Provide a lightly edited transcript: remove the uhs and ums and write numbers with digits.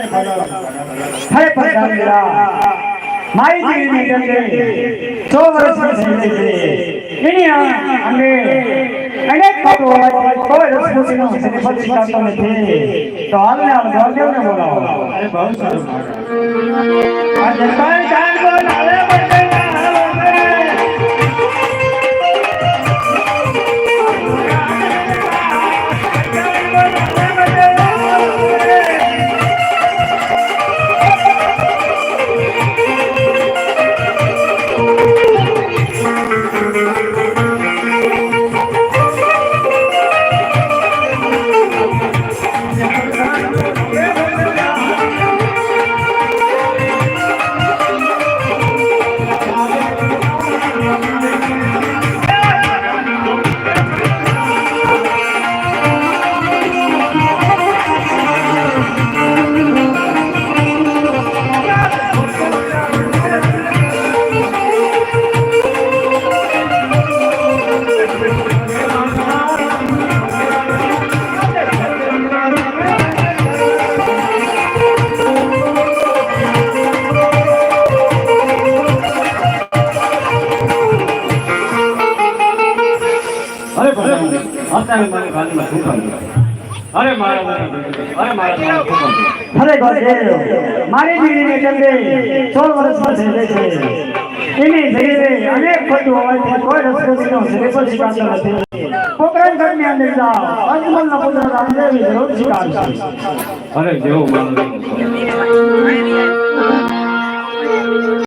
હરે પધારેલા મારી જીવીને ગંગે 100 વર્ષ થઈ છે એની અંગે અનેક બાબતો હોય કોઈ રસપુસીનો શ્રીફળ સ્વીકારતો નથી તો હાલને હાલ ગોરદેવને બોલાવો અરે બહુ સારું આ જનતા જાન બોલાવે અરે ગોરદેવ મારી દીકરીને ગંગે 16 વર્ષમાં થઈ છે એની ધીરે અનેક ખોટું હોવાથી કોઈ રસપુસીનો શ્રીફળ સ્વીકારતો નથી પોકરણ ઘરની અંદર જાઓ અંજમલના પુત્ર રામદેવી જરૂર સ્વીકારશે અરે જેવું